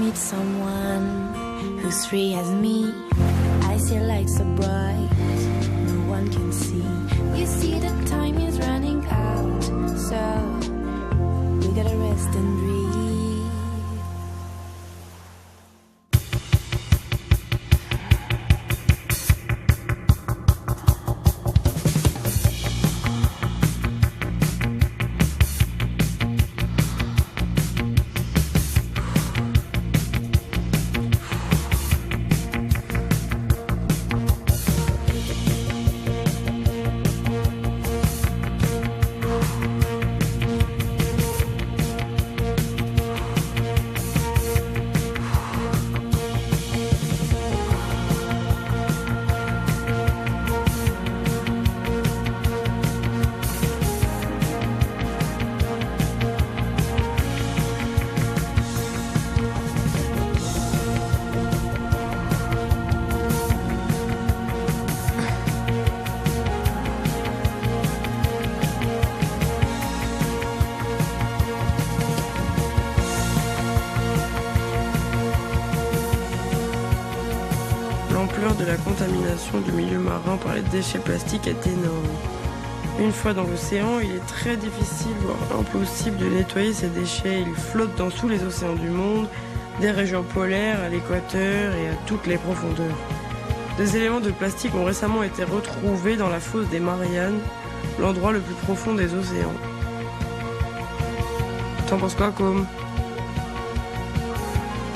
need someone who's free as me. I see lights so bright, no one can see. You see the time is running out, so we gotta rest and breathe. L'ampleur de la contamination du milieu marin par les déchets plastiques est énorme. Une fois dans l'océan, il est très difficile, voire impossible de nettoyer ces déchets. Ils flottent dans tous les océans du monde, des régions polaires à l'équateur et à toutes les profondeurs. Des éléments de plastique ont récemment été retrouvés dans la fosse des Mariannes, l'endroit le plus profond des océans. T'en penses quoi, Com?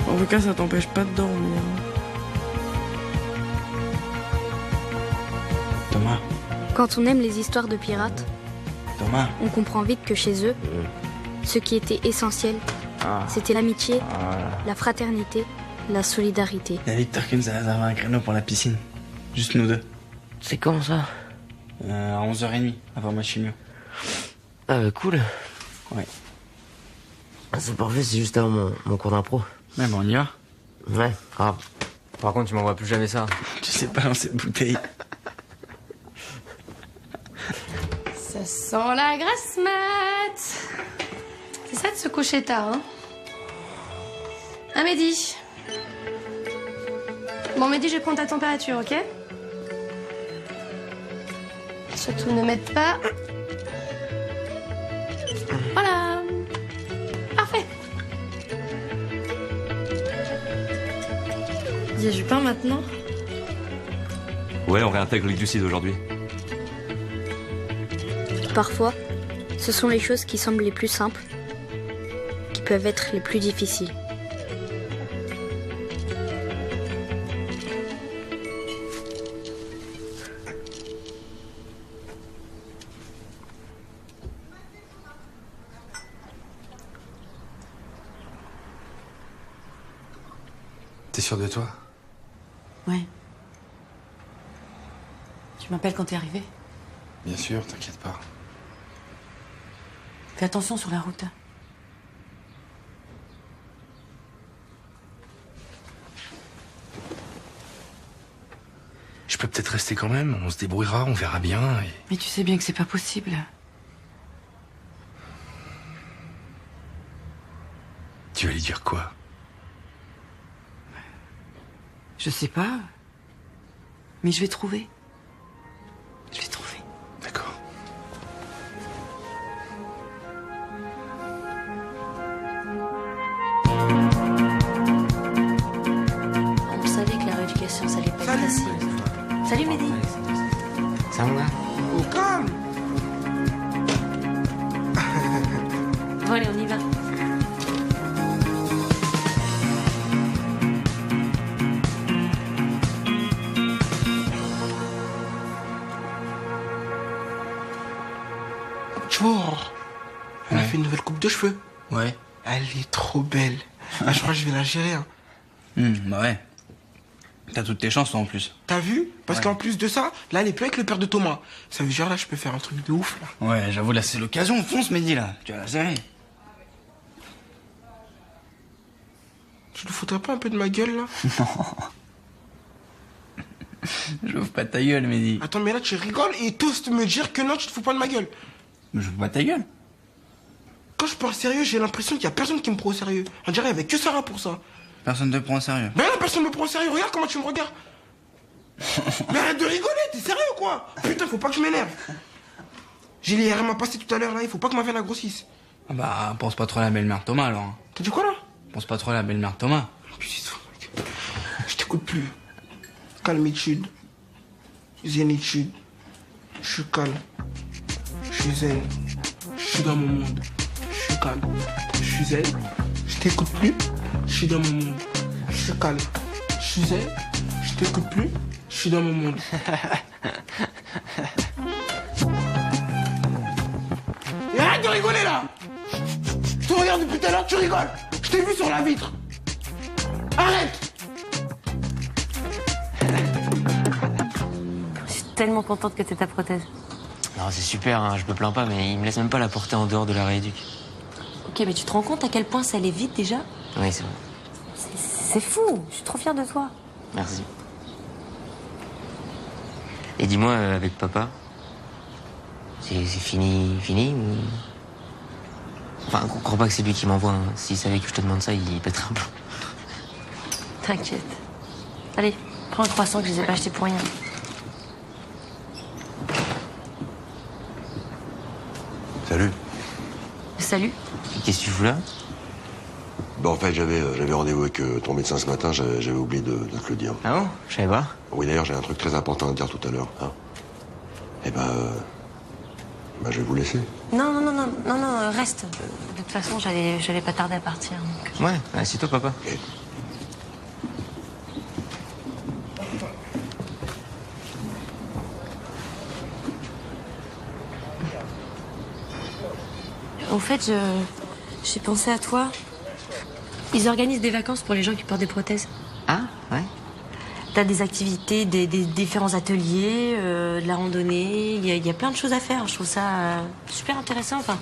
En tout cas, ça t'empêche pas de dormir. Thomas. Quand on aime les histoires de pirates, Thomas. On comprend vite que chez eux, ce qui était essentiel, c'était l'amitié, la fraternité, la solidarité. Il y a Victor qui nous a réservé un créneau pour la piscine. Juste nous deux. C'est quand ça? À 11h30, avant ma chimio. Ah bah cool. Ouais. C'est parfait, c'est juste avant mon cours d'impro. Ouais, bon, on y va. Ouais, grave. Par contre, tu m'envoies plus jamais ça. Tu sais pas lancer de bouteille. Ça sent la grasse mat. C'est ça de se coucher tard, hein? Ah, Mehdi. Bon, Mehdi, je vais prendre ta température, ok? Surtout ne m'aide pas. Voilà. Parfait. Il y a du pain maintenant? Ouais, on réintègre les glucides aujourd'hui. Parfois, ce sont les choses qui semblent les plus simples qui peuvent être les plus difficiles. T'es sûr de toi? Ouais. Tu m'appelles quand t'es arrivé? Bien sûr, t'inquiète pas. Fais attention sur la route. Je peux peut-être rester quand même, on se débrouillera, on verra bien et... Mais tu sais bien que c'est pas possible. Tu vas lui dire quoi? Je sais pas. Mais je vais trouver. Je vais trouver. D'accord. On savait que la rééducation, ça allait pas être facile. Salut Mehdi. Ça mon gars? Au calme. Bon allez, on y va. Tu vois, elle a fait une nouvelle coupe de cheveux. Ouais. Elle est trop belle. Ah, je crois que je vais la gérer. Hein. Bah ouais. T'as toutes tes chances, toi, en plus. T'as vu? Parce Ouais. qu'en plus de ça, là, elle est plus avec le père de Thomas. Ça veut dire, là, je peux faire un truc de ouf, là. Ouais, j'avoue, là, c'est l'occasion. Fonce, Mehdi, là. Tu vas la gérer. Tu ne foutrais pas un peu de ma gueule, là? Non. J'ouvre pas ta gueule, Mehdi. Attends, mais là, tu rigoles et t'oses me dire que non, tu te fous pas de ma gueule. J'ouvre pas ta gueule. Quand je parle sérieux, j'ai l'impression qu'il y a personne qui me prend au sérieux. On dirait qu'il y avait que Sarah pour ça. Personne te prend au sérieux. Ben non, personne me prend au sérieux. Regarde comment tu me regardes. Mais arrête de rigoler, t'es sérieux quoi? Putain, faut pas que je m'énerve. J'ai les RM à passer tout à l'heure là, il faut pas que ma veine la grossisse. Ah bah, pense pas trop à la belle-mère de Thomas alors. T'as dit quoi là? Pense pas trop à la belle-mère de Thomas. Je t'écoute plus. Calmitude. Zénitude. Je suis calme. Je suis zen. Je suis dans mon monde. Je suis calme. Je suis zen. Je t'écoute plus. Je suis dans mon monde. Je suis calme. Je suis zen. Je t'écoute plus. Je suis dans mon monde. Et arrête de rigoler là! Je te regarde depuis tout à l'heure, tu rigoles! Je t'ai vu sur la vitre! Arrête! Je suis tellement contente que t'aies ta prothèse. Non, c'est super, hein, je me plains pas, mais il me laisse même pas la porter en dehors de la rééduque. Ok, mais tu te rends compte à quel point ça allait vite déjà? Oui, c'est vrai. C'est fou, je suis trop fière de toi. Merci. Et dis-moi, avec papa, c'est fini ou... Enfin, crois pas que c'est lui qui m'envoie. Hein. S'il savait que je te demande ça, il pèterait un plomb. T'inquiète. Allez, prends un croissant que je les ai pas achetés pour rien. Salut. Salut. Qu'est-ce que tu fous là? Bon, en fait, j'avais rendez-vous avec ton médecin ce matin, j'avais oublié de te le dire. Ah bon? Je savais pas. Oui, d'ailleurs, j'ai un truc très important à te dire tout à l'heure. Hein. Eh ben, je vais vous laisser. Non, reste. De toute façon, j'allais pas tarder à partir. Donc... Ouais, assieds-toi, papa. Okay. Au fait, j'ai pensé à toi. Ils organisent des vacances pour les gens qui portent des prothèses. Ah, ouais. T'as des activités, des différents ateliers, de la randonnée. Il y a plein de choses à faire. Je trouve ça super intéressant. Enfin.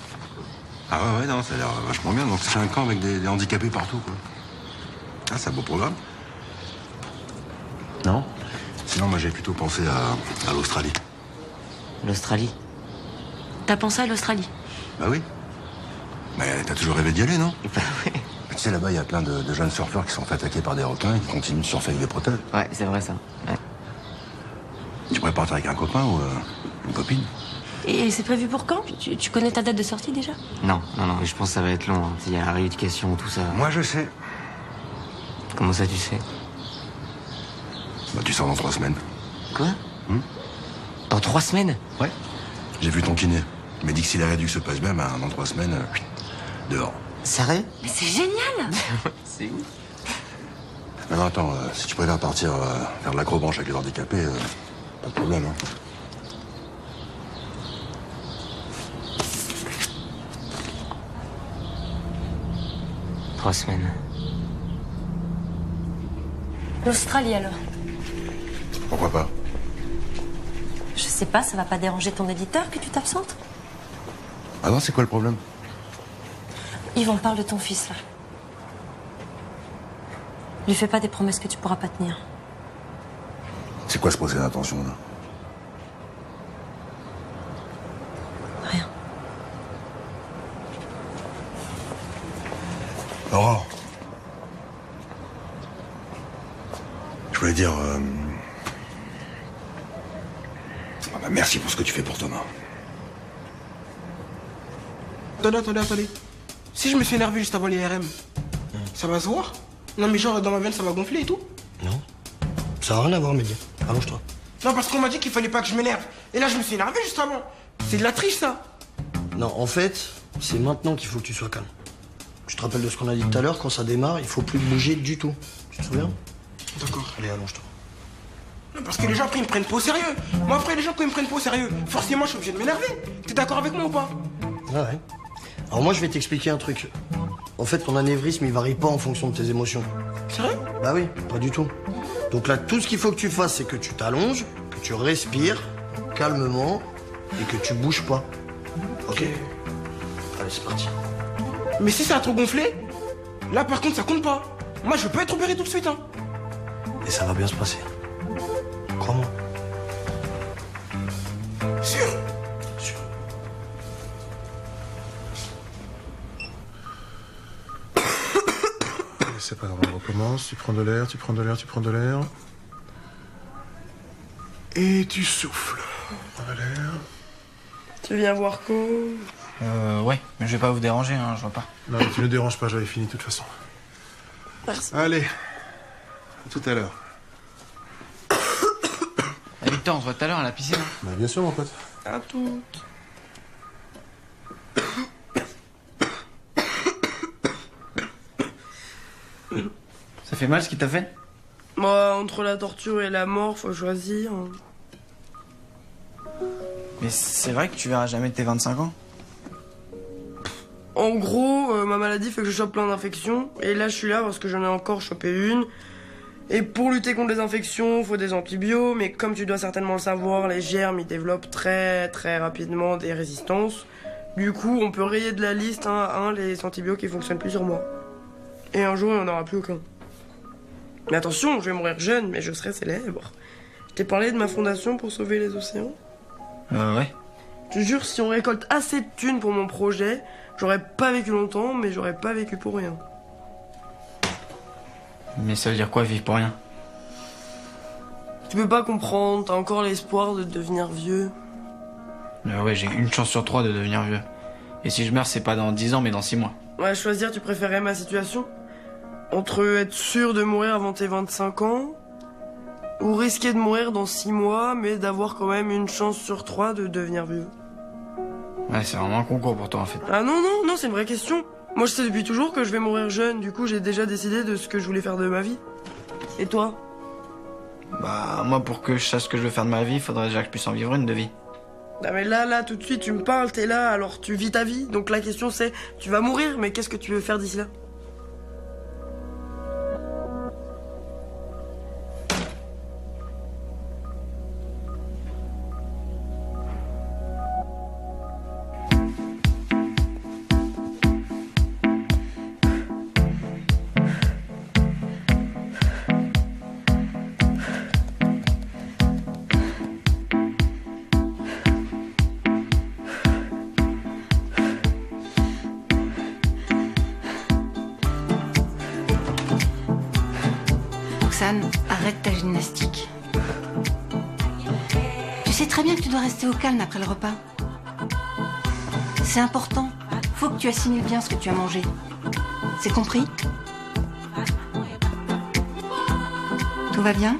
Ah ouais, non, ça a l'air vachement bien. Donc c'est un camp avec des handicapés partout, quoi. Ah, c'est un beau programme. Non. Sinon, moi, j'ai plutôt pensé à l'Australie. L'Australie? T'as pensé à l'Australie? Bah oui. Mais t'as toujours rêvé d'y aller, non? Bah oui. Tu sais, là-bas, il y a plein de jeunes surfeurs qui sont fait attaquer par des requins et qui continuent de surfer avec des prothèses. Ouais, c'est vrai ça. Ouais. Tu pourrais partir avec un copain ou une copine? Et c'est prévu pour quand? Tu connais ta date de sortie déjà? Non, je pense que ça va être long. Hein. Il y a la rééducation, tout ça. Moi, je sais. Comment ça, tu sais? Bah, tu sors dans 3 semaines. Quoi? Dans 3 semaines? Ouais. J'ai vu ton kiné. Il m'a dit que si la réduction se passe bien, bah, dans 3 semaines, dehors. Sérieux? Mais c'est génial! C'est ouf. Non, attends, si tu préfères partir faire de l'acrobranche avec les handicapés, pas de problème, hein. Trois semaines. L'Australie alors? Pourquoi pas? Je sais pas, ça va pas déranger ton éditeur que tu t'absentes? Ah non, c'est quoi le problème? Yvan, parle de ton fils là. Lui fais pas des promesses que tu pourras pas tenir. C'est quoi ce procès d'intention, là? Rien. Aurore. Je voulais dire... Ah bah merci pour ce que tu fais pour Thomas. Attendez. Si je me suis énervé juste avant les RM, ça va se voir? Non mais genre dans ma veine ça va gonfler et tout? Non. Ça n'a rien à voir, Média. Allonge-toi. Non parce qu'on m'a dit qu'il fallait pas que je m'énerve. Et là je me suis énervé juste avant. C'est de la triche ça. Non, en fait, c'est maintenant qu'il faut que tu sois calme. Tu te rappelles de ce qu'on a dit tout à l'heure, quand ça démarre, il faut plus bouger du tout. Tu te souviens? D'accord. Allez, allonge-toi. Non, parce que les gens après ils me prennent pas au sérieux. Moi après les gens quand ils me prennent pas au sérieux, forcément je suis obligé de m'énerver. T'es d'accord avec moi ou pas? Ouais. Alors moi je vais t'expliquer un truc. En fait, ton anévrisme il varie pas en fonction de tes émotions. Sérieux? Bah oui, pas du tout. Donc là, tout ce qu'il faut que tu fasses, c'est que tu t'allonges, que tu respires calmement et que tu bouges pas. Ok. Allez, c'est parti. Mais si ça a trop gonflé, là par contre ça compte pas. Moi je peux être opéré tout de suite hein. Et ça va bien se passer. Crois-moi. Sûr? Sûr. c'est pas grave, on recommence. Tu prends de l'air, tu prends de l'air, tu prends de l'air. Et tu souffles. Prends de l'air. Tu viens voir Co? Ouais, mais je vais pas vous déranger, hein, je vois pas. Non, tu ne déranges pas, j'avais fini de toute façon. Merci. Allez, à tout à l'heure. Eh, Victor, on se voit tout à l'heure à la piscine. Bah, bien sûr, mon pote. À toutes. Ça fait mal ce qu'il t'a fait? Moi, entre la torture et la mort, faut choisir. Mais c'est vrai que tu verras jamais tes 25 ans? En gros, ma maladie fait que je chope plein d'infections. Et là, je suis là parce que j'en ai encore chopé une. Et pour lutter contre les infections, faut des antibiotiques. Mais comme tu dois certainement le savoir, les germes, ils développent très très rapidement des résistances. Du coup, on peut rayer de la liste un à un les antibiotiques qui fonctionnent plus sur moi. Et un jour, il n'y en aura plus aucun. Mais attention, je vais mourir jeune, mais je serai célèbre. Je t'ai parlé de ma fondation pour sauver les océans? Ouais. Je te jure, si on récolte assez de thunes pour mon projet, j'aurais pas vécu longtemps, mais j'aurais pas vécu pour rien. Mais ça veut dire quoi, vivre pour rien? Tu peux pas comprendre, t'as encore l'espoir de devenir vieux. Ouais, j'ai une chance sur 3 de devenir vieux. Et si je meurs, c'est pas dans 10 ans, mais dans 6 mois. Ouais, choisir, tu préférais ma situation? Entre être sûr de mourir avant tes 25 ans, ou risquer de mourir dans 6 mois, mais d'avoir quand même une chance sur 3 de devenir vieux. Ouais, c'est vraiment un concours pour toi, en fait. Ah non, c'est une vraie question. Moi, je sais depuis toujours que je vais mourir jeune, du coup, j'ai déjà décidé de ce que je voulais faire de ma vie. Et toi? Bah, moi, pour que je sache ce que je veux faire de ma vie, il faudrait déjà que je puisse en vivre une de vie. Ah mais là, tout de suite, tu me parles, t'es là, alors tu vis ta vie. Donc la question c'est, tu vas mourir, mais qu'est-ce que tu veux faire d'ici là? Arrête ta gymnastique. Tu sais très bien que tu dois rester au calme après le repas. C'est important. Faut que tu assimiles bien ce que tu as mangé. C'est compris? Tout va bien?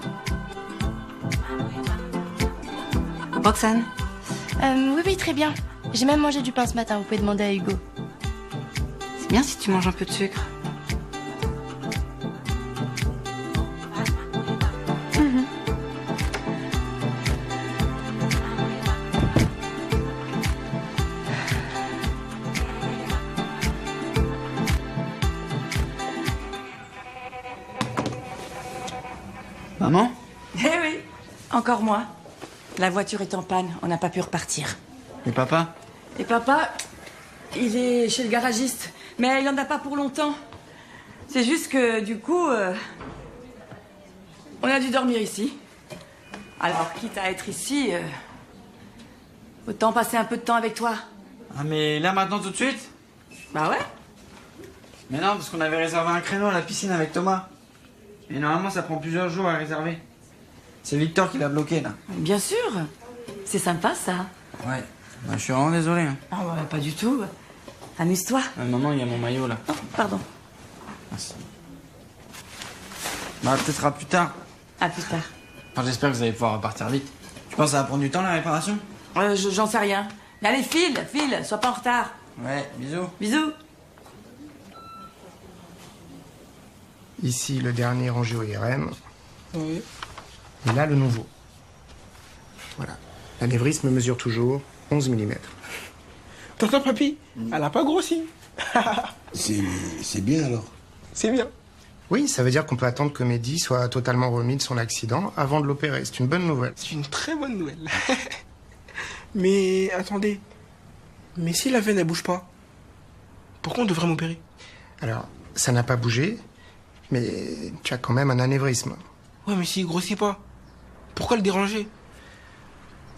Roxane? Oui, très bien. J'ai même mangé du pain ce matin, vous pouvez demander à Hugo. C'est bien si tu manges un peu de sucre. Maman? Eh oui, encore moi. La voiture est en panne, on n'a pas pu repartir. Et papa? Et papa, il est chez le garagiste, mais il en a pas pour longtemps. C'est juste que du coup, on a dû dormir ici. Alors, quitte à être ici, autant passer un peu de temps avec toi. Ah mais là maintenant tout de suite? Bah ouais. Mais non, parce qu'on avait réservé un créneau à la piscine avec Thomas. Et normalement ça prend plusieurs jours à réserver. C'est Victor qui l'a bloqué là. Bien sûr. C'est sympa ça. Ouais. Bah, je suis vraiment désolé. Hein. Ah bah, pas du tout. Amuse-toi. Maman, il y a mon maillot là. Oh, pardon. Merci. Bah peut-être à plus tard. À plus tard. Enfin, j'espère que vous allez pouvoir repartir vite. Tu penses que ça va prendre du temps la réparation? J'en sais rien. Mais allez, file, sois pas en retard. Ouais, bisous. Bisous. Ici, le dernier angio-IRM. Oui. Et là, le nouveau. Voilà. L'anévrisme mesure toujours 11 mm. Tonton Papy, elle a pas grossi. C'est bien alors. C'est bien. Oui, ça veut dire qu'on peut attendre que Mehdi soit totalement remis de son accident avant de l'opérer. C'est une bonne nouvelle. C'est une très bonne nouvelle. Mais attendez. Mais si la veine, elle bouge pas, pourquoi on devrait m'opérer? Alors, ça n'a pas bougé, mais tu as quand même un anévrisme. Ouais, mais s'il grossit pas, pourquoi le déranger?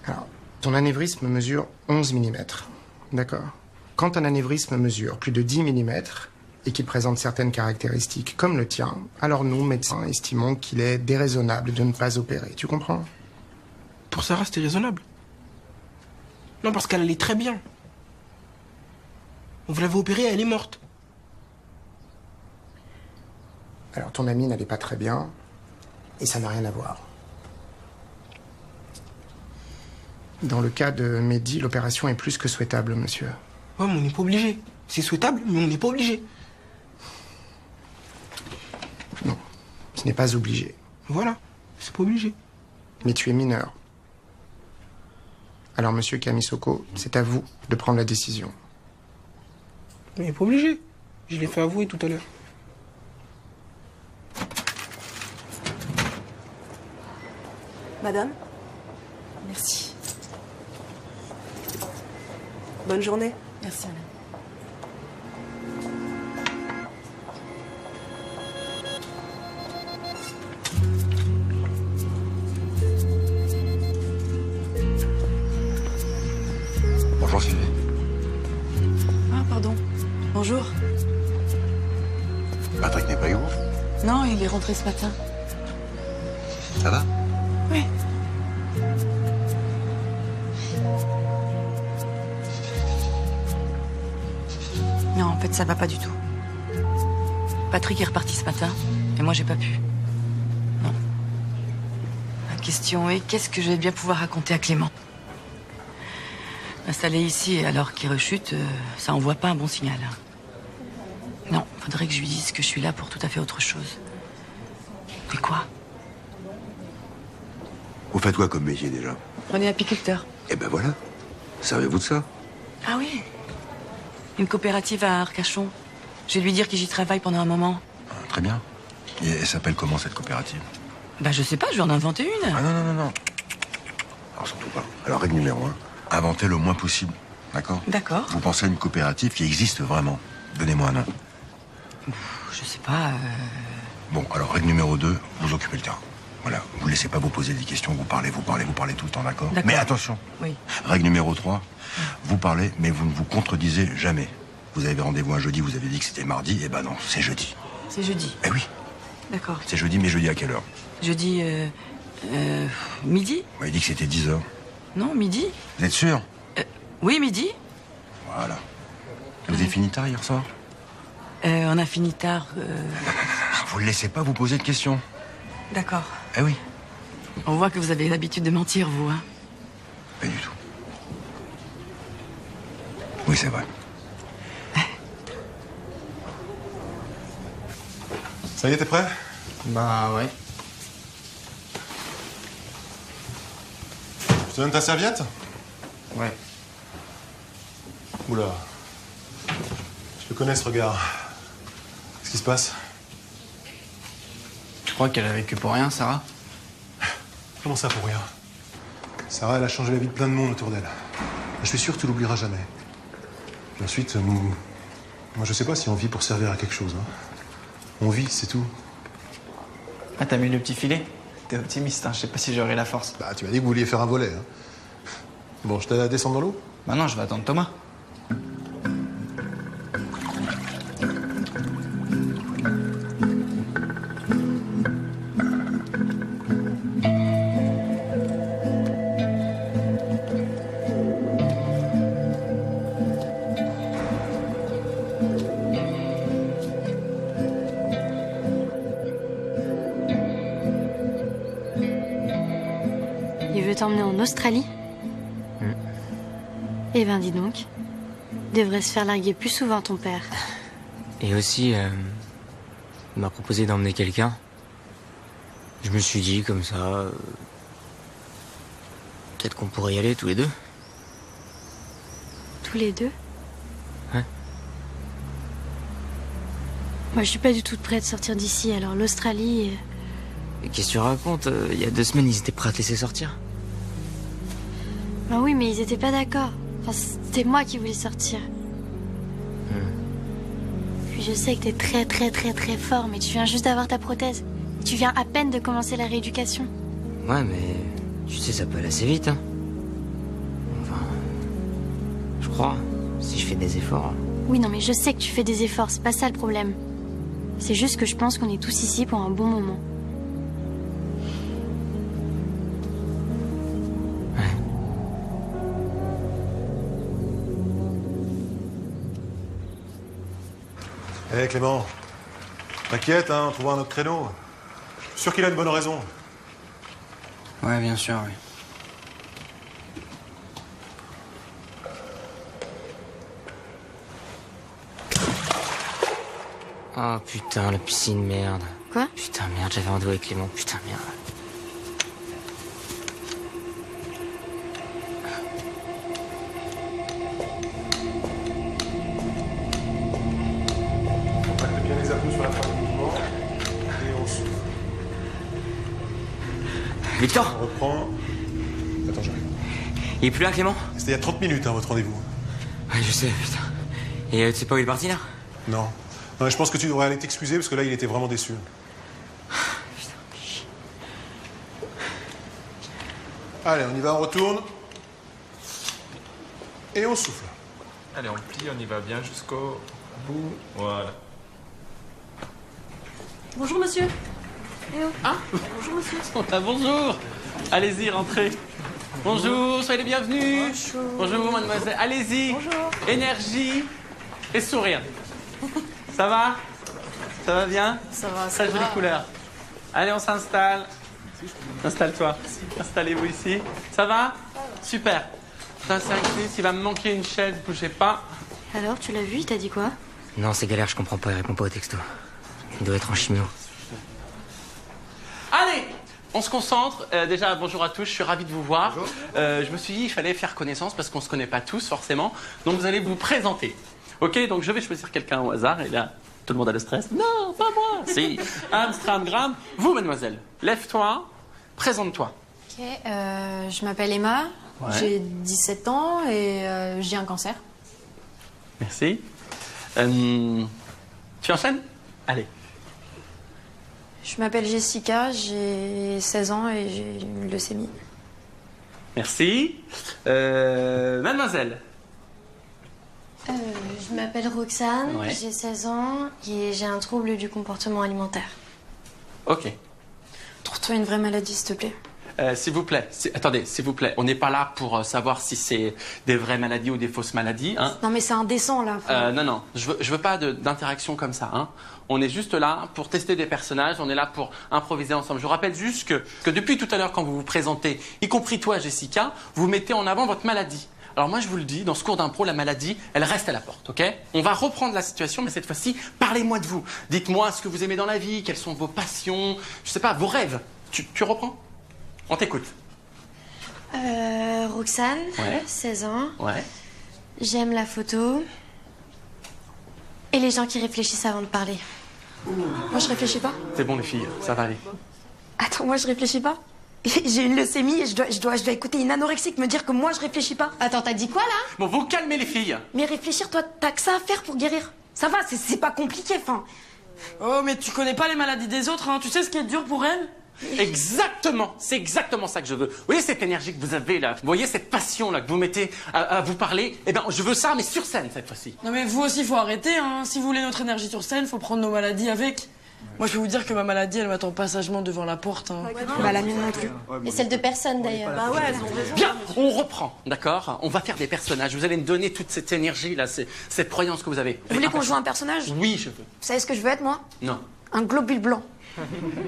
Alors, ton anévrisme mesure 11 mm. D'accord. Quand un anévrisme mesure plus de 10 mm, et qu'il présente certaines caractéristiques comme le tien, alors nous, médecins, estimons qu'il est déraisonnable de ne pas opérer. Tu comprends? Pour Sarah, c'était raisonnable. Non, parce qu'elle allait très bien. Vous l'avez opérée, elle est morte. Alors ton amie n'allait pas très bien, et ça n'a rien à voir. Dans le cas de Mehdi, l'opération est plus que souhaitable, monsieur. Ouais, mais on n'est pas obligé. C'est souhaitable, mais on n'est pas obligé. Non, ce n'est pas obligé. Voilà, c'est pas obligé. Mais tu es mineur. Alors, monsieur Kamisoko, c'est à vous de prendre la décision. Mais pas obligé. Je l'ai fait avouer tout à l'heure. Madame? Merci. Bonne journée. Merci, madame. Bonjour Sylvie. Ah, pardon. Bonjour. Patrick n'est pas eu. Non, il est rentré ce matin. Ça va? Oui. Non, en fait, ça va pas du tout. Patrick est reparti ce matin, et moi, j'ai pas pu. Non. La question est, qu'est-ce que je vais bien pouvoir raconter à Clément? Installé ici, alors qu'il rechute, ça envoie pas un bon signal. Non, faudrait que je lui dise que je suis là pour tout à fait autre chose. Mais quoi? Vous faites quoi comme métier déjà? On est apiculteur. Eh ben voilà. Servez-vous de ça. Ah oui. Une coopérative à Arcachon. Je vais lui dire que j'y travaille pendant un moment. Ah, très bien. Et elle s'appelle comment cette coopérative? Bah je sais pas, je vais en inventer une. Ah non. Alors surtout pas. Alors règle numéro 1, inventez le moins possible. D'accord? D'accord. Vous pensez à une coopérative qui existe vraiment. Donnez-moi un nom. Je sais pas. Bon, alors règle numéro 2, vous occupez le terrain. Voilà, vous laissez pas vous poser des questions, vous parlez tout le temps, d'accord? Mais attention. Oui. Règle numéro 3, vous parlez, mais vous ne vous contredisez jamais. Vous avez rendez-vous un jeudi, vous avez dit que c'était mardi, eh ben non, c'est jeudi. C'est jeudi. Eh oui. D'accord. C'est jeudi, mais jeudi à quelle heure? Jeudi, midi? Il dit que c'était 10h. Non, midi. Vous êtes sûr? Oui, midi. Voilà. Vous avez fini tard hier soir? On a fini tard. Vous ne laissez pas vous poser de questions. D'accord. Eh oui. On voit que vous avez l'habitude de mentir, vous, hein? Pas du tout. Oui, c'est vrai. Ça y est, t'es prêt? Bah ouais. Je te donne ta serviette? Ouais. Oula. Je le connais ce regard. Qu'est-ce qui se passe? Tu crois qu'elle a vécu pour rien, Sarah? Comment ça pour rien? Sarah, elle a changé la vie de plein de monde autour d'elle. Je suis sûr que tu l'oublieras jamais. Puis ensuite, moi je sais pas si on vit pour servir à quelque chose. Hein. On vit, c'est tout. Ah, t'as mis le petit filet? T'es optimiste, hein. Je sais pas si j'aurai la force. Bah, tu m'as dit que vous vouliez faire un volet. Hein. Bon, je t'aide à descendre dans l'eau? Bah non, je vais attendre Thomas. Il veut t'emmener en Australie? Eh ben dis donc. Devrait se faire larguer plus souvent ton père. Et aussi, il m'a proposé d'emmener quelqu'un. Je me suis dit comme ça, peut-être qu'on pourrait y aller tous les deux. Tous les deux? Ouais. Moi je suis pas du tout prête de sortir d'ici, alors l'Australie... Et qu'est-ce que tu racontes? Il y a 2 semaines, ils étaient prêts à te laisser sortir. Ben oui, mais ils étaient pas d'accord. Enfin, c'était moi qui voulais sortir. Puis je sais que t'es très très très très fort, mais tu viens juste d'avoir ta prothèse. Et tu viens à peine de commencer la rééducation. Ouais, mais tu sais, ça peut aller assez vite, hein. Enfin, je crois, si je fais des efforts. Oui, non, mais je sais que tu fais des efforts, c'est pas ça le problème. C'est juste que je pense qu'on est tous ici pour un bon moment. Hé Clément, t'inquiète, hein, on trouvera un autre créneau. Je suis sûr qu'il a une bonne raison. Ouais, bien sûr, oui. Oh putain, la piscine, merde. Quoi? Putain, merde, j'avais rendez-vous avec Clément, putain, merde. Contacte bien les abdos sur la fin du mouvement et on souffle. Victor? On reprend. Attends, j'arrive. Il est plus là, Clément? C'était il y a 30 minutes, hein, votre rendez-vous. Ouais, je sais, putain. Et tu sais pas où il est parti, là? Non. Non, je pense que tu devrais aller t'excuser parce que là, il était vraiment déçu. Allez, on y va, on retourne. Et on souffle. Allez, on plie, on y va bien jusqu'au bout. Voilà. Bonjour monsieur. Ah, bonjour monsieur. Ah, bonjour. Allez-y, rentrez. Bonjour, soyez les bienvenus. Bonjour, mademoiselle. Allez-y. Bonjour. Énergie et sourire. Ça va? Ça va bien? Ça va, Très jolie couleur. Allez, on s'installe. Installe-toi. Installez-vous ici. Ça va? Super. Putain, c'est un Chris, il va me manquer une chaise, bougez pas. Alors, tu l'as vu, il t'a dit quoi? Non, c'est galère, je comprends pas, il répond pas au texto. Il doit être en chimio. Allez, on se concentre. Déjà, bonjour à tous, je suis ravi de vous voir. Je me suis dit, il fallait faire connaissance parce qu'on se connaît pas tous, forcément. Donc, vous allez vous présenter. Ok, donc je vais choisir quelqu'un au hasard. Et là, tout le monde a le stress. Non, pas moi. Si. Amstramgram. Vous, mademoiselle, lève-toi, présente-toi. Ok, je m'appelle Emma, Ouais. j'ai 17 ans et j'ai un cancer. Merci. Tu enchaînes? Allez. Je m'appelle Jessica, j'ai 16 ans et j'ai une leucémie. Merci. Mademoiselle. Je m'appelle Roxane, Ouais. j'ai 16 ans et j'ai un trouble du comportement alimentaire. Ok. Trouve-toi une vraie maladie, s'il te plaît. S'il vous plaît, attendez, s'il vous plaît, on n'est pas là pour savoir si c'est des vraies maladies ou des fausses maladies. Hein. Non mais c'est indécent là. Non, je veux pas d'interaction comme ça. Hein. On est juste là pour tester des personnages, on est là pour improviser ensemble. Je vous rappelle juste que depuis tout à l'heure, quand vous vous présentez, y compris toi, Jessica, vous mettez en avant votre maladie. Alors moi, je vous le dis, dans ce cours d'impro, la maladie, elle reste à la porte, ok? On va reprendre la situation, mais cette fois-ci, parlez-moi de vous. Dites-moi ce que vous aimez dans la vie, quelles sont vos passions, je sais pas, vos rêves. Tu reprends? On t'écoute. Roxane, Ouais. 16 ans. Ouais. J'aime la photo. Et les gens qui réfléchissent avant de parler. Moi je réfléchis pas. C'est bon, les filles, ça va aller. Attends, moi je réfléchis pas. J'ai une leucémie et je dois écouter une anorexique me dire que moi je réfléchis pas. Attends, t'as dit quoi là? Bon, vous calmez les filles. Mais réfléchir, toi, t'as que ça à faire pour guérir. Ça va, c'est pas compliqué, enfin. Oh, mais tu connais pas les maladies des autres, hein. Tu sais ce qui est dur pour elles? Exactement, c'est exactement ça que je veux. Vous voyez cette énergie que vous avez là, vous voyez cette passion là que vous mettez à vous parler. Eh ben, je veux ça, mais sur scène cette fois-ci. Non, mais vous aussi, faut arrêter, hein. Si vous voulez notre énergie sur scène, faut prendre nos maladies avec. Moi, je peux vous dire que ma maladie, elle m'attend pas sagement devant la porte. Hein. Bah, la mienne non plus. Et celle de personne d'ailleurs. Bah ouais, elles ont raison. Bien, on reprend, d'accord? On va faire des personnages. Vous allez me donner toute cette énergie là, cette croyance que vous avez. Vous voulez qu'on joue un personnage? Oui, je veux. Vous savez ce que je veux être, moi? Non. Un globule blanc.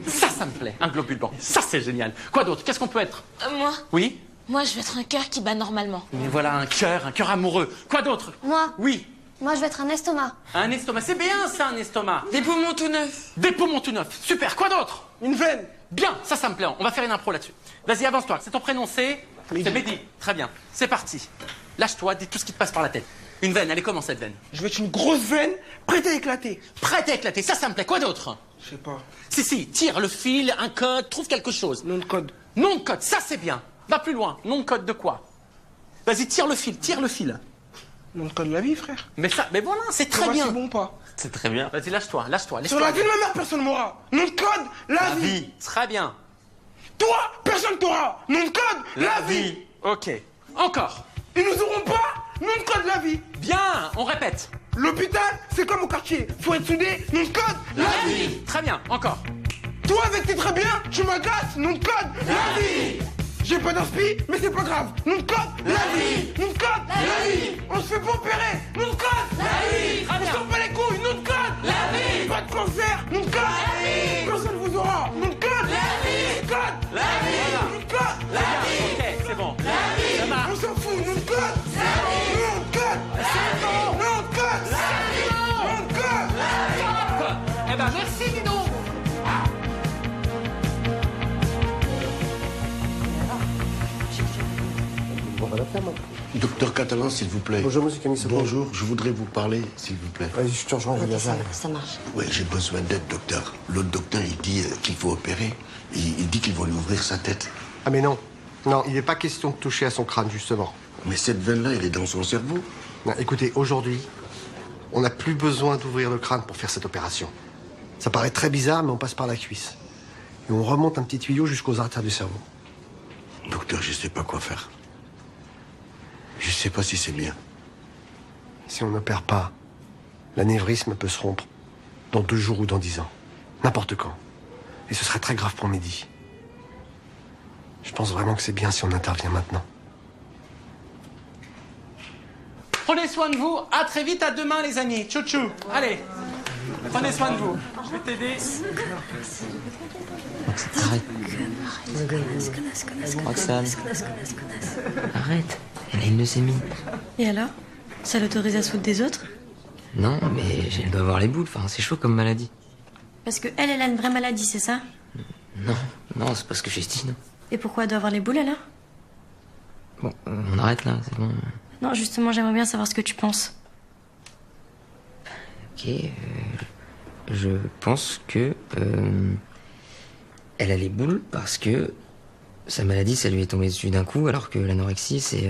Ça me plaît, un globule blanc. Ça, c'est génial. Quoi d'autre? Qu'est-ce qu'on peut être? Oui? Moi, je veux être un cœur qui bat normalement. Mais voilà, un cœur amoureux. Quoi d'autre? Moi, Oui. je veux être un estomac. Un estomac, c'est bien ça, un estomac. Des poumons tout neufs. Des poumons tout neufs. Super, quoi d'autre? Une veine. Bien, ça me plaît. On va faire une impro là-dessus. Vas-y, avance-toi. C'est ton prénom, c'est Mehdi. Très bien. C'est parti. Lâche-toi, dis tout ce qui te passe par la tête. Une veine, elle est comment cette veine? Je veux être une grosse veine prête à éclater. Prête à éclater, ça me plaît. Quoi d'autre? Je sais pas. Si, tire le fil, un code, trouve quelque chose. Nom de code. Nom de code, ça c'est bien. Va plus loin. Nom de code de quoi? Vas-y, tire le fil. Nom de code de la vie, frère. Mais voilà, c'est très bien. C'est bon ou pas? C'est très bien. Vas-y, lâche-toi. Sur la vie de ma mère, personne m'aura. Nom de code, la vie. Très bien. Toi, personne t'aura. Nom de code, la vie. Ok. Encore. Ils nous auront pas. Nom de code, la vie. Bien, on répète. L'hôpital, c'est comme au quartier. Faut être soudé, nom de code, la vie. Très bien, encore. Toi, avec tes très bien, tu m'agaces, nom de code, la vie. J'ai pas d'inspi, mais c'est pas grave. Nom de code, la vie. Nom de code, la vie. On se fait pas opérer, nom de code, la vie. On s'en bat les couilles, nom de code, la vie. Pas de cancer, nom de code, la vie. Personne vous aura, nom de code, la vie. Nom de code, la vie. Nom de code, la vie. Ok, c'est bon. La vie. Ça marche. On s'en fout, nom de code, la vie. Nom de code, c'est bon. Nom de code, la vie. Nom de code, la vie. Eh ben, merci, dis donc. Docteur Catalan, s'il vous plaît. Bonjour, monsieur Camille. Bonjour, je voudrais vous parler, s'il vous plaît. Vas-y, je te rejoins, Ok, ça marche. Oui, j'ai besoin d'aide, docteur. L'autre docteur, il dit qu'il faut opérer. Il dit qu'ils vont lui ouvrir sa tête. Ah, mais non. Non, il n'est pas question de toucher à son crâne, justement. Mais cette veine-là, elle est dans son cerveau. Non, écoutez, aujourd'hui, on n'a plus besoin d'ouvrir le crâne pour faire cette opération. Ça paraît très bizarre, mais on passe par la cuisse. Et on remonte un petit tuyau jusqu'aux artères du cerveau. Docteur, je sais pas quoi faire. Je sais pas si c'est bien. Si on n'opère pas, l'anévrisme peut se rompre dans 2 jours ou dans 10 ans. N'importe quand. Et ce serait très grave pour Mehdi. Je pense vraiment que c'est bien si on intervient maintenant. Prenez soin de vous. À très vite, à demain, les amis. Tchou-tchou. Allez. Prenez soin de vous. Je vais t'aider. Arrête. Roxane. Arrête. Elle a une leucémie. Et alors? Ça l'autorise à se foutre des autres? Non, mais elle doit avoir les boules. Enfin, c'est chaud comme maladie. Parce que elle a une vraie maladie, c'est ça? Non, c'est pas ce que j'estime. Et pourquoi elle doit avoir les boules alors? Bon, on arrête là, c'est bon. Non, justement, j'aimerais bien savoir ce que tu penses. Ok, je pense que elle a les boules parce que sa maladie, ça lui est tombé dessus d'un coup, alors que l'anorexie, c'est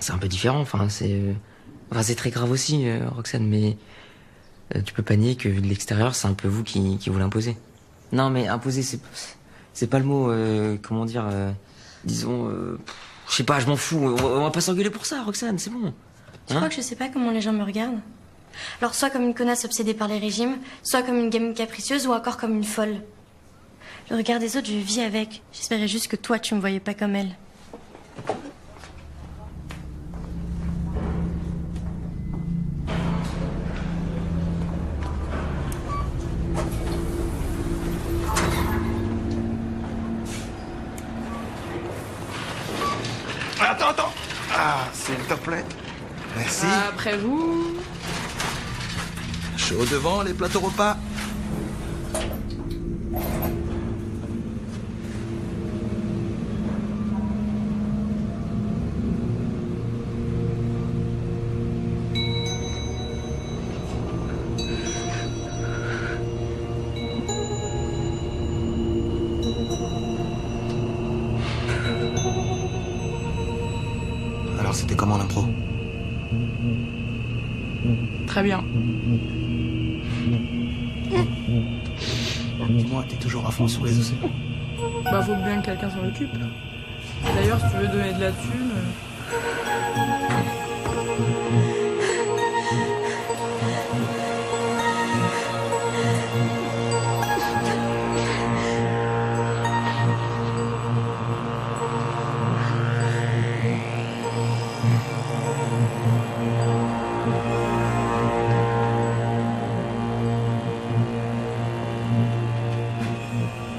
un peu différent. Enfin, c'est très grave aussi, Roxane, mais tu peux pas nier que vu de l'extérieur, c'est un peu vous qui vous l'imposez. Non, mais imposer, c'est pas le mot. Comment dire disons, je sais pas, je m'en fous. On va pas s'engueuler pour ça, Roxane, c'est bon. Tu crois que je sais pas comment les gens me regardent? Alors, soit comme une connasse obsédée par les régimes, soit comme une gamine capricieuse, ou encore comme une folle. Le regard des autres, je vis avec. J'espérais juste que toi, tu me voyais pas comme elle. Attends. Ah, s'il te plaît. Merci. Après vous. Chaud devant les plateaux repas. Alors, c'était comment l'impro? Très bien. Dis-moi, t'es toujours à fond sur les océans? Bah, faut bien que quelqu'un s'en occupe. D'ailleurs, si tu veux donner de la thune.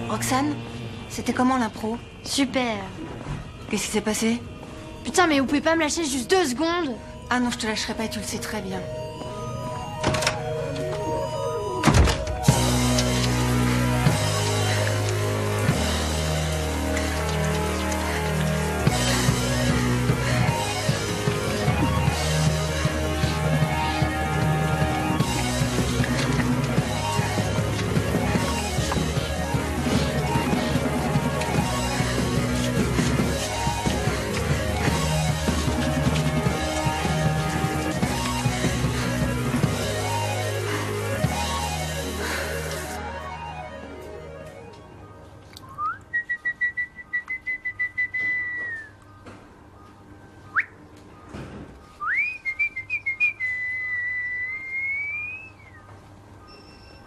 Roxane, c'était comment l'impro? Super. Qu'est-ce qui s'est passé? Putain, mais vous pouvez pas me lâcher juste 2 secondes? Ah non, je te lâcherai pas et tu le sais très bien.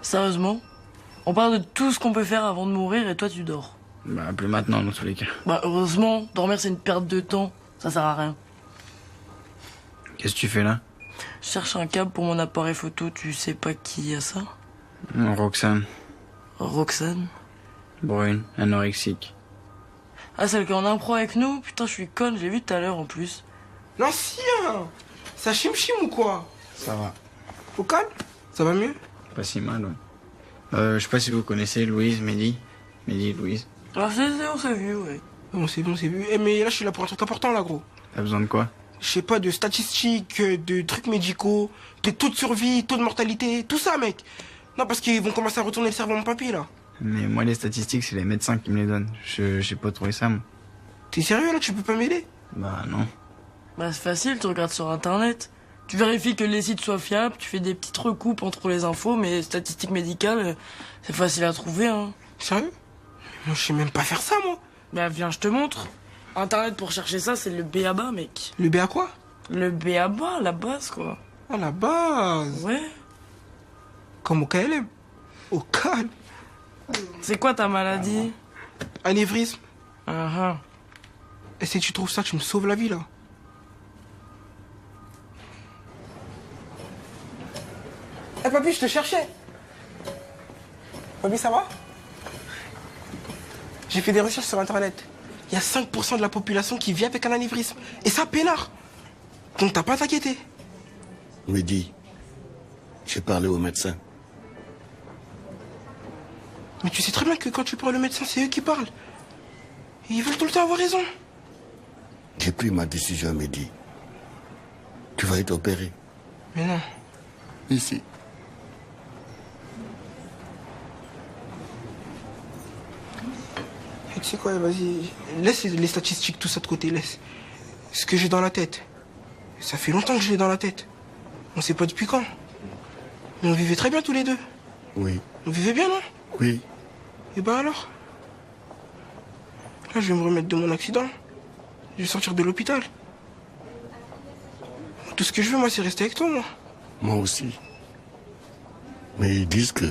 Sérieusement? On parle de tout ce qu'on peut faire avant de mourir et toi tu dors. Bah, plus maintenant, dans tous les cas. Bah, heureusement, dormir c'est une perte de temps. Ça sert à rien. Qu'est-ce que tu fais là? Je cherche un câble pour mon appareil photo, tu sais pas qui a ça? Roxane. Roxane? Brune, anorexique. Ah, celle qui est en impro avec nous? Putain, je suis conne, j'ai vu tout à l'heure en plus. L'ancien! Ça chim-chim ou quoi? Ça va. Au calme? Ça va mieux? Pas si mal, ouais. Je sais pas si vous connaissez Louise, Mehdi. Mehdi, Louise. Alors, on s'est vu, ouais. On s'est vu. Eh, mais là, je suis là pour un truc important, là, gros. T'as besoin de quoi? Je sais pas, de statistiques, de trucs médicaux, de taux de survie, taux de mortalité, tout ça, mec. Non, parce qu'ils vont commencer à retourner le cerveau à mon papy, là. Mais moi, les statistiques, c'est les médecins qui me les donnent. J'ai pas trouvé ça, moi. T'es sérieux, là? Tu peux pas m'aider? Bah, non. Bah, c'est facile, tu regardes sur Internet. Tu vérifies que les sites soient fiables, tu fais des petites recoupes entre les infos, mais statistiques médicales, c'est facile à trouver, hein. Sérieux? Moi, je sais même pas faire ça, moi. Bah, viens, je te montre. Internet pour chercher ça, c'est le B.A.B.A, mec. Le B à quoi? Le B.A.B.A, la base, quoi. Ah, la base? Ouais. Comme au KLM. Au calme. C'est quoi ta maladie? Anévrisme. Ah. Et si tu trouves ça, tu me sauves la vie, là. Eh, papy, je te cherchais. Papy, ça va? J'ai fait des recherches sur Internet. Il y a 5% de la population qui vit avec un anévrisme. Et ça, peinard. Donc t'as pas à t'inquiéter. Mehdi, j'ai parlé au médecin. Mais tu sais très bien que quand tu parles au médecin, c'est eux qui parlent. Et ils veulent tout le temps avoir raison. J'ai pris ma décision, Mehdi. Tu vas être opéré. Mais non. Ici. Et tu sais quoi, vas-y, laisse les statistiques, tout ça de côté, laisse. Ce que j'ai dans la tête, ça fait longtemps que je l'ai dans la tête. On sait pas depuis quand. Mais on vivait très bien tous les deux. Oui. On vivait bien, non? Oui. Et bah alors? Là, je vais me remettre de mon accident. Je vais sortir de l'hôpital. Tout ce que je veux, moi, c'est rester avec toi, moi. Moi aussi. Mais ils disent que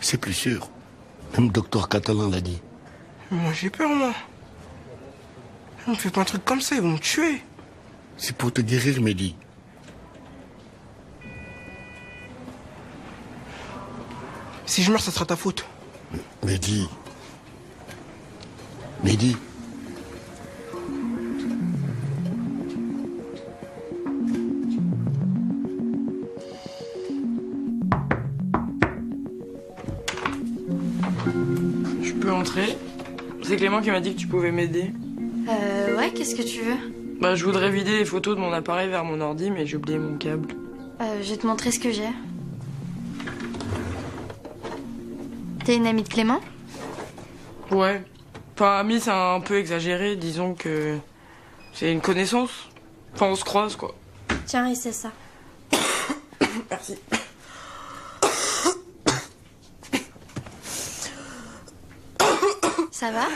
c'est plus sûr. Même le docteur Catalan l'a dit. Moi, j'ai peur, moi. On me fait pas un truc comme ça, ils vont me tuer. C'est pour te guérir, Mehdi. Si je meurs, ça sera ta faute. Mehdi. Mehdi. Je peux entrer? C'est Clément qui m'a dit que tu pouvais m'aider. Ouais, qu'est-ce que tu veux? Bah, je voudrais vider les photos de mon appareil vers mon ordi, mais j'ai oublié mon câble. Je vais te montrer ce que j'ai. T'es une amie de Clément? Ouais. Enfin, ami, c'est un peu exagéré. Disons que c'est une connaissance. Enfin, on se croise, quoi. Tiens, et c'est ça. Merci. Ça va?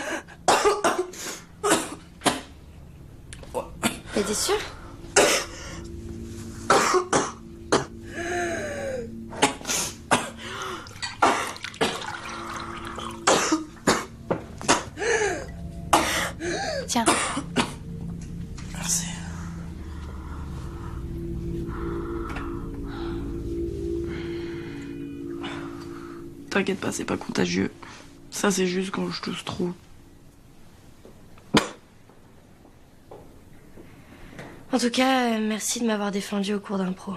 T'es sûr? Tiens. Merci. T'inquiète pas, c'est pas contagieux. Ça, c'est juste quand je tousse trop. En tout cas, merci de m'avoir défendu au cours d'impro.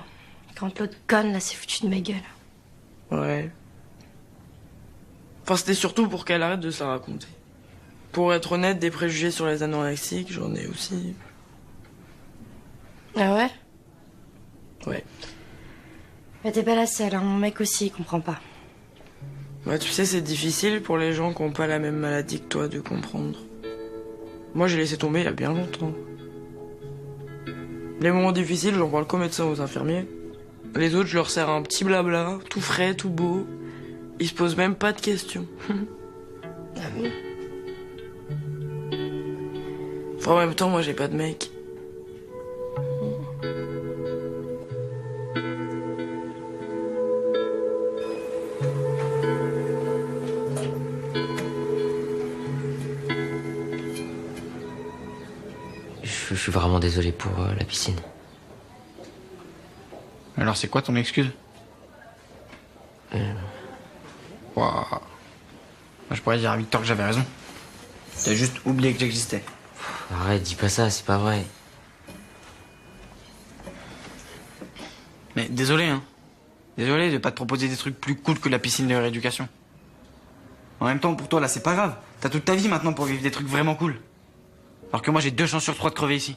Quand l'autre conne, là, s'est foutu de ma gueule. Ouais. Enfin, c'était surtout pour qu'elle arrête de se la raconter. Pour être honnête, des préjugés sur les anorexiques, j'en ai aussi. Ah ouais? Ouais. Mais t'es pas la seule, hein. Mon mec aussi, il comprend pas. Ouais, tu sais, c'est difficile pour les gens qui ont pas la même maladie que toi de comprendre. Moi, j'ai laissé tomber il y a bien longtemps. Les moments difficiles, j'en parle qu'aux médecins, aux infirmiers. Les autres, je leur sers un petit blabla, tout frais, tout beau. Ils se posent même pas de questions. Ah bon? Enfin, en même temps, moi, j'ai pas de mec. je suis vraiment désolé pour la piscine. Alors c'est quoi ton excuse? Moi, je pourrais dire à Victor que j'avais raison. T'as juste oublié que j'existais. Arrête, dis pas ça, c'est pas vrai. Mais désolé, hein. Désolé de pas te proposer des trucs plus cool que la piscine de rééducation. En même temps, pour toi, là, c'est pas grave. T'as toute ta vie maintenant pour vivre des trucs vraiment cool. Alors que moi, j'ai 2 chances sur 3 de crever ici.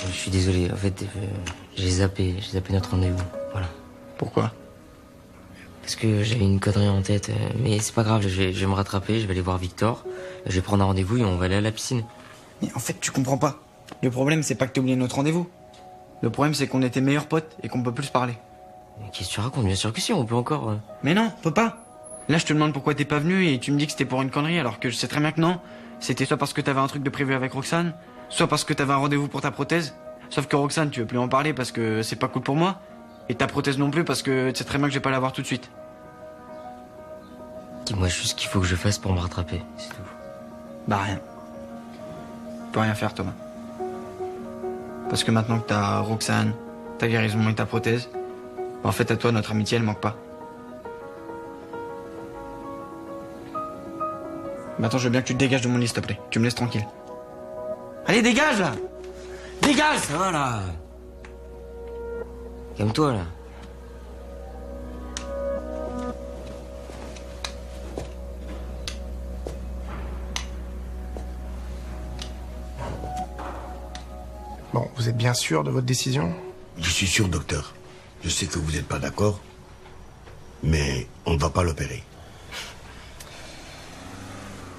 Je suis désolé, en fait, j'ai zappé notre rendez-vous, voilà. Pourquoi? Parce que j'avais une connerie en tête, mais c'est pas grave, je vais me rattraper, je vais aller voir Victor, je vais prendre un rendez-vous et on va aller à la piscine. Mais en fait, tu comprends pas. Le problème, c'est pas que t'as oublié notre rendez-vous. Le problème, c'est qu'on était meilleurs potes et qu'on peut plus se parler. Mais qu'est-ce que tu racontes? Bien sûr que si, on peut encore... Mais non, on peut pas. Là, je te demande pourquoi t'es pas venu et tu me dis que c'était pour une connerie alors que je sais très bien que non. C'était soit parce que t'avais un truc de prévu avec Roxane, soit parce que t'avais un rendez-vous pour ta prothèse. Sauf que Roxane, tu veux plus en parler parce que c'est pas cool pour moi. Et ta prothèse non plus parce que tu sais très bien que je vais pas l'avoir tout de suite. Dis-moi juste ce qu'il faut que je fasse pour me rattraper, c'est tout. Bah rien. Tu peux rien faire, Thomas. Parce que maintenant que t'as Roxane, ta guérison et ta prothèse, bah en fait à toi notre amitié elle manque pas. Maintenant je veux bien que tu te dégages de mon lit s'il te plaît. Tu me laisses tranquille. Allez dégage là! Dégage! Ça va là! Calme-toi là. Bon, vous êtes bien sûr de votre décision? Je suis sûr, docteur. Je sais que vous n'êtes pas d'accord, mais on ne va pas l'opérer.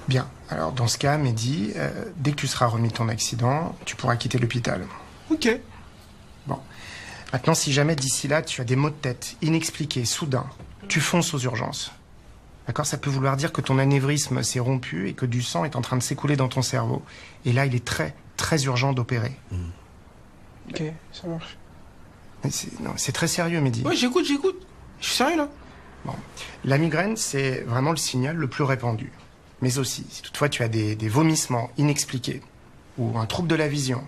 Bien. Alors, dans ce cas, Mehdi, dès que tu seras remis de ton accident, tu pourras quitter l'hôpital. Ok. Bon. Maintenant, si jamais d'ici là, tu as des maux de tête inexpliqués, soudains, tu fonces aux urgences. D'accord? Ça peut vouloir dire que ton anévrisme s'est rompu et que du sang est en train de s'écouler dans ton cerveau. Et là, il est très, très urgent d'opérer. Ok, ça marche. Non, c'est très sérieux, Mehdi. Ouais, j'écoute. Je suis sérieux, là. Bon. La migraine, c'est vraiment le signal le plus répandu. Mais aussi, si toutefois tu as des vomissements inexpliqués, ou un trouble de la vision,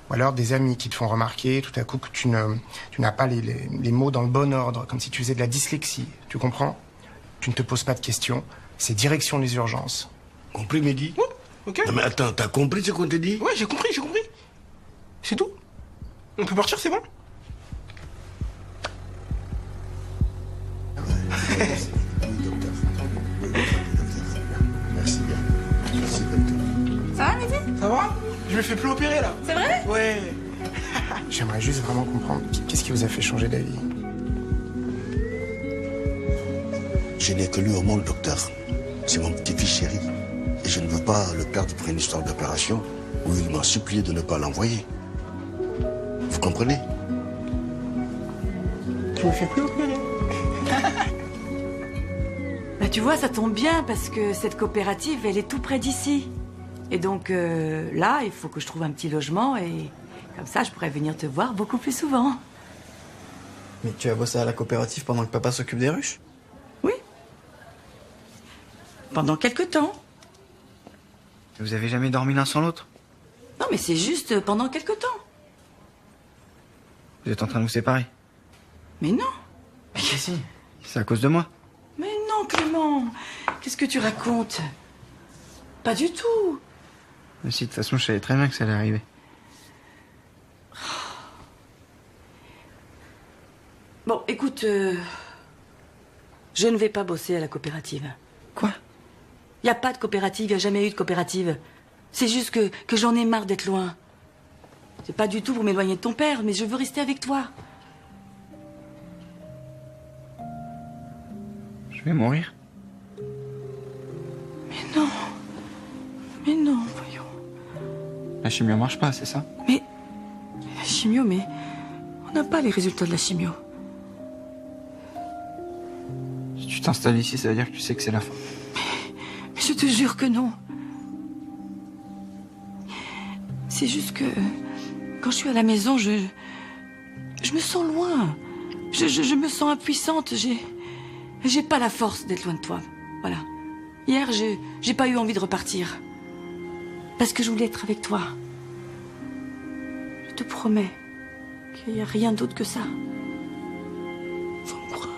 ou alors des amis qui te font remarquer tout à coup que tu n'as pas les mots dans le bon ordre, comme si tu faisais de la dyslexie, tu comprends? Tu ne te poses pas de questions, c'est direction les urgences. Compris, Mehdi? Ouais, ok. Non mais attends, t'as compris ce qu'on te dit? Ouais, j'ai compris. C'est tout. On peut partir, c'est bon? Merci bien. Merci, docteur. Ça va, Mehdi? Ça va? Je me fais plus opérer, là. C'est vrai? Ouais. J'aimerais juste vraiment comprendre, qu'est-ce qui vous a fait changer d'avis? Je n'ai que lui au monde, docteur. C'est mon petit-fils chéri. Et je ne veux pas le perdre pour une histoire d'opération où il m'a supplié de ne pas l'envoyer. Vous comprenez? Tu me fais plus opérer. Bah tu vois, ça tombe bien parce que cette coopérative, elle est tout près d'ici. Et donc là, il faut que je trouve un petit logement et comme ça, je pourrais venir te voir beaucoup plus souvent. Mais tu vas bosser à la coopérative pendant que papa s'occupe des ruches? Oui. Pendant quelque temps. Vous avez jamais dormi l'un sans l'autre? Non, mais c'est juste pendant quelque temps. Vous êtes en train de vous séparer? Mais non. Mais si, c'est à cause de moi. Mais non, Clément. Qu'est-ce que tu racontes? Pas du tout. Mais si, de toute façon, je savais très bien que ça allait arriver. Bon, écoute, je ne vais pas bosser à la coopérative. Quoi? Il n'y a pas de coopérative, il n'y a jamais eu de coopérative. C'est juste que j'en ai marre d'être loin. C'est pas du tout pour m'éloigner de ton père, mais je veux rester avec toi. Je vais mourir? Mais non, voyons. La chimio marche pas, c'est ça? Mais la chimio, mais on n'a pas les résultats de la chimio. Si tu t'installes ici, ça veut dire que tu sais que c'est la fin. Mais je te jure que non. C'est juste que quand je suis à la maison, je Je me sens loin. Je me sens impuissante. J'ai pas la force d'être loin de toi. Voilà. Hier, j'ai pas eu envie de repartir. Parce que je voulais être avec toi. Je te promets qu'il n'y a rien d'autre que ça. Faut me croire.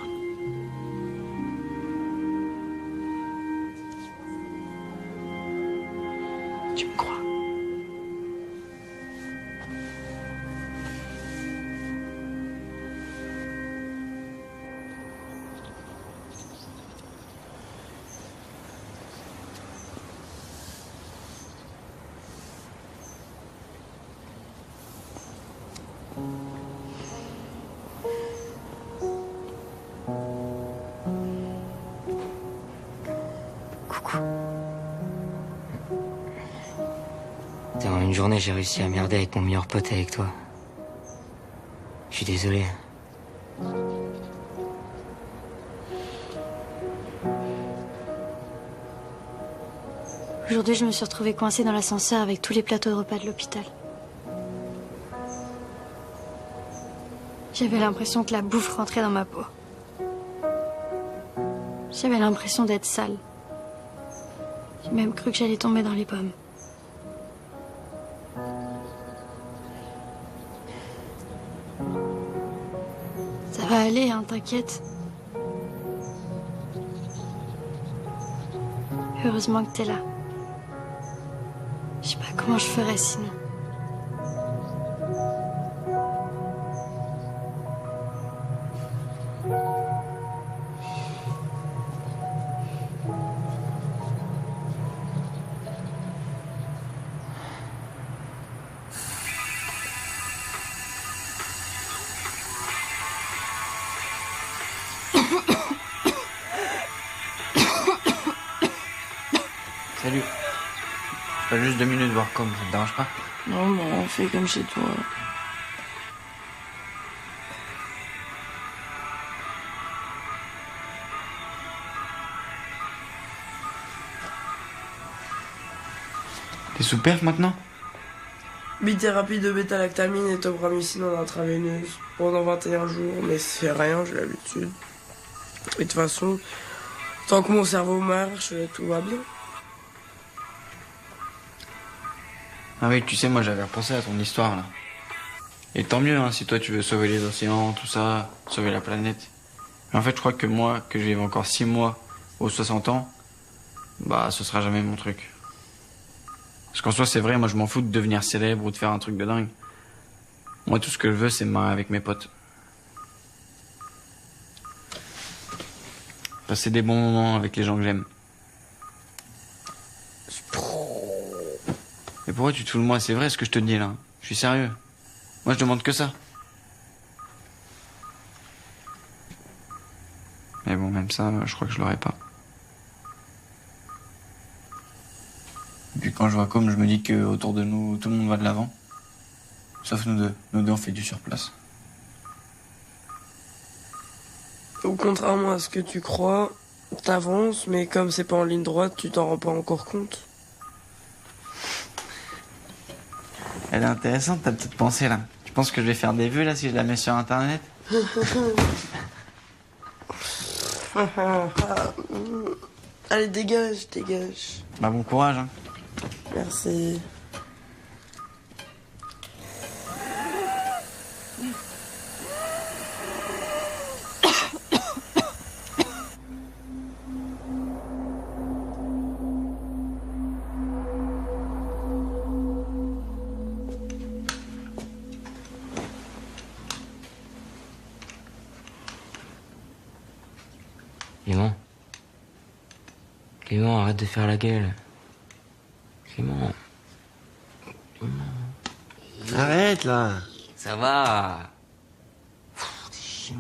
Tu me crois? Dans une journée, j'ai réussi à merder avec mon meilleur pote avec toi. Je suis désolé. Aujourd'hui, je me suis retrouvée coincée dans l'ascenseur avec tous les plateaux de repas de l'hôpital. J'avais l'impression que la bouffe rentrait dans ma peau. J'avais l'impression d'être sale. J'ai même cru que j'allais tomber dans les pommes. Ça va aller, hein, t'inquiète. Heureusement que t'es là. Je sais pas comment je ferais sinon. Salut. Je pas juste 2 minutes voir comme, ça te dérange pas? Non, mais fais comme chez toi. T'es sous perf maintenant? Bithérapie de bêta-lactamine et topramycine en intraveineuse pendant 21 jours, mais c'est rien, j'ai l'habitude. Et de toute façon, tant que mon cerveau marche, tout va bien. Ah oui, tu sais, moi j'avais repensé à ton histoire là. Et tant mieux, hein, si toi tu veux sauver les océans, tout ça, sauver la planète. Mais en fait, je crois que moi, que je vive encore 6 mois aux 60 ans, bah ce sera jamais mon truc. Parce qu'en soi, c'est vrai, moi je m'en fous de devenir célèbre ou de faire un truc de dingue. Moi, tout ce que je veux, c'est me marrer avec mes potes. Passer des bons moments avec les gens que j'aime. Mais pourquoi tu te fous de moi? C'est vrai ce que je te dis là. Je suis sérieux. Moi je demande que ça. Mais bon, même ça, je crois que je l'aurais pas. Et puis quand je vois comme, je me dis que autour de nous, tout le monde va de l'avant. Sauf nous deux. Nous deux, on fait du surplace. Ou contrairement à ce que tu crois, t'avances, mais comme c'est pas en ligne droite, tu t'en rends pas encore compte. Elle est intéressante ta petite pensée là. Tu penses que je vais faire des vues là si je la mets sur internet? Allez, dégage, dégage. Bah bon courage hein. Merci. Clément. Clément, arrête de faire la gueule. Clément. Arrête là. Ça va. T'es chiant.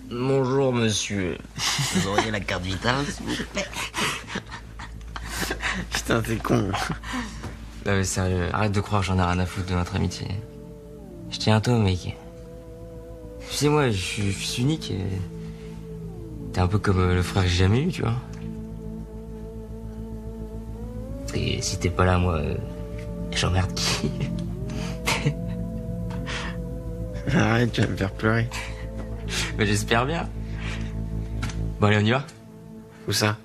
Bonjour monsieur. Vous auriez la carte vitale s'il vous plaît? Putain, t'es con. Non mais sérieux, arrête de croire que j'en ai rien à foutre de notre amitié. Je tiens à toi mec. Tu sais moi, je suis unique. T'es un peu comme le frère que j'ai jamais eu, tu vois. Et si t'es pas là, moi, j'emmerde qui? Arrête, tu vas me faire pleurer. Mais j'espère bien. Bon, allez, on y va? Où ça?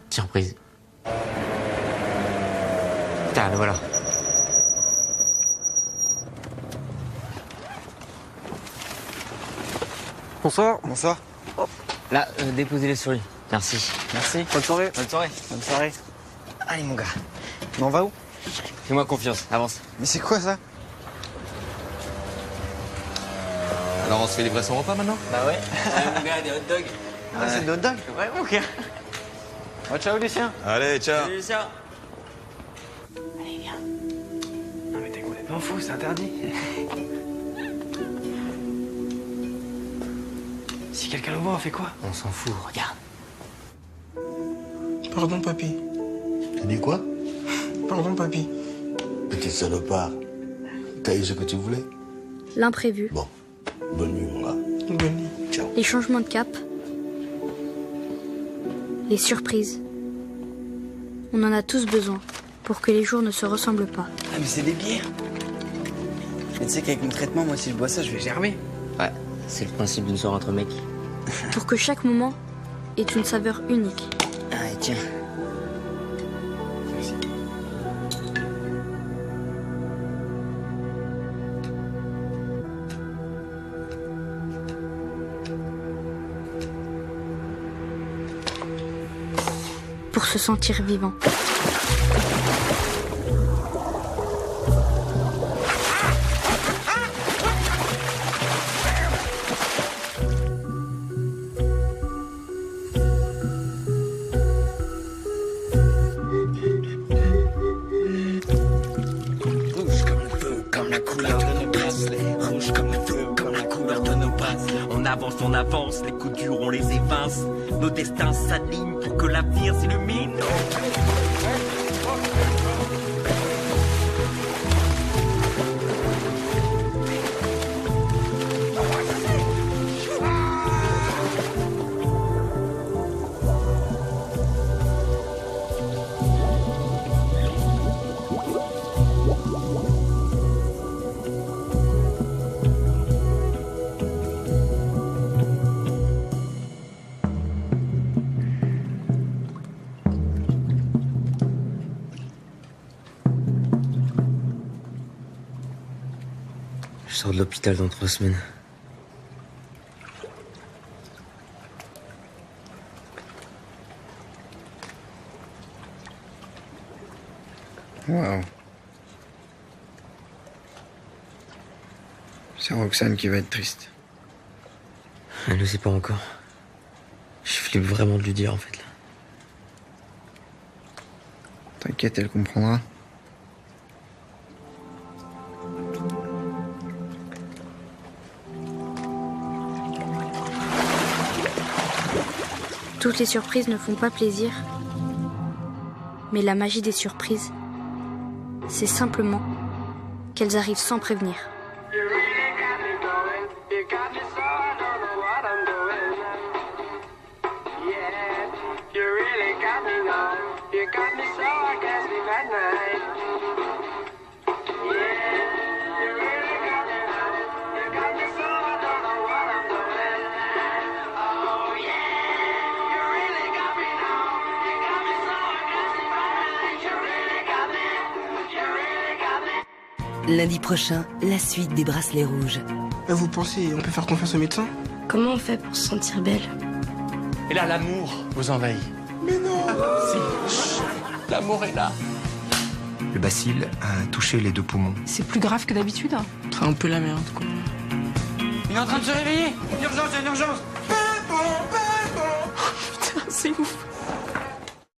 Surprise. Putain, le voilà. Bonsoir. Bonsoir. Là, déposez-les sur lui. Merci. Merci. Bonne soirée. Bonne soirée. Bonne soirée. Allez, mon gars. Mais on va où? Fais-moi confiance, avance. Mais c'est quoi ça? Alors on se fait livrer son repas maintenant? Bah ouais. Mon gars, des hot dogs. Ah, c'est des hot dogs? Ouais, ok. Oh, ciao Lucien. Allez, ciao. Salut, Lucien. Allez, viens. Non mais t'es complètement fou, c'est interdit. Si quelqu'un le voit, on fait quoi? On s'en fout, regarde. Pardon, papy. Tu dis quoi? Pardon, papy. Petite salopard. T'as eu ce que tu voulais? L'imprévu. Bon. Bonne nuit, mon gars. Bonne nuit. Ciao. Les changements de cap. Les surprises. On en a tous besoin pour que les jours ne se ressemblent pas. Ah mais c'est des bières. Mais tu sais qu'avec mon traitement, moi si je bois ça, je vais germer. Ouais, c'est le principe d'une soirée entre mecs. Pour que chaque moment ait une saveur unique. Allez, tiens. Pour se sentir vivant. Rouge comme le feu, comme la couleur de nos bracelets. Rouge comme le feu, comme la couleur de nos bracelets. On avance, les coups durs on les évince. Nos destins s'alignent pour que l'avenir s'illumine. Je sors de l'hôpital dans 3 semaines. Waouh. C'est Roxane qui va être triste. Elle ne sait pas encore. Je flippe vraiment de lui dire en fait là. T'inquiète, elle comprendra. Toutes les surprises ne font pas plaisir. Mais la magie des surprises, c'est simplement qu'elles arrivent sans prévenir. Lundi prochain, la suite des Bracelets Rouges. Vous pensez, on peut faire confiance au médecin? Comment on fait pour se sentir belle? Et là, l'amour vous envahit. Mais non! Si. L'amour est là. Le bacille a touché les 2 poumons. C'est plus grave que d'habitude. C'est un peu la merde, quoi. Il est en train de se réveiller. Une urgence, il y a une urgence. Putain, c'est ouf.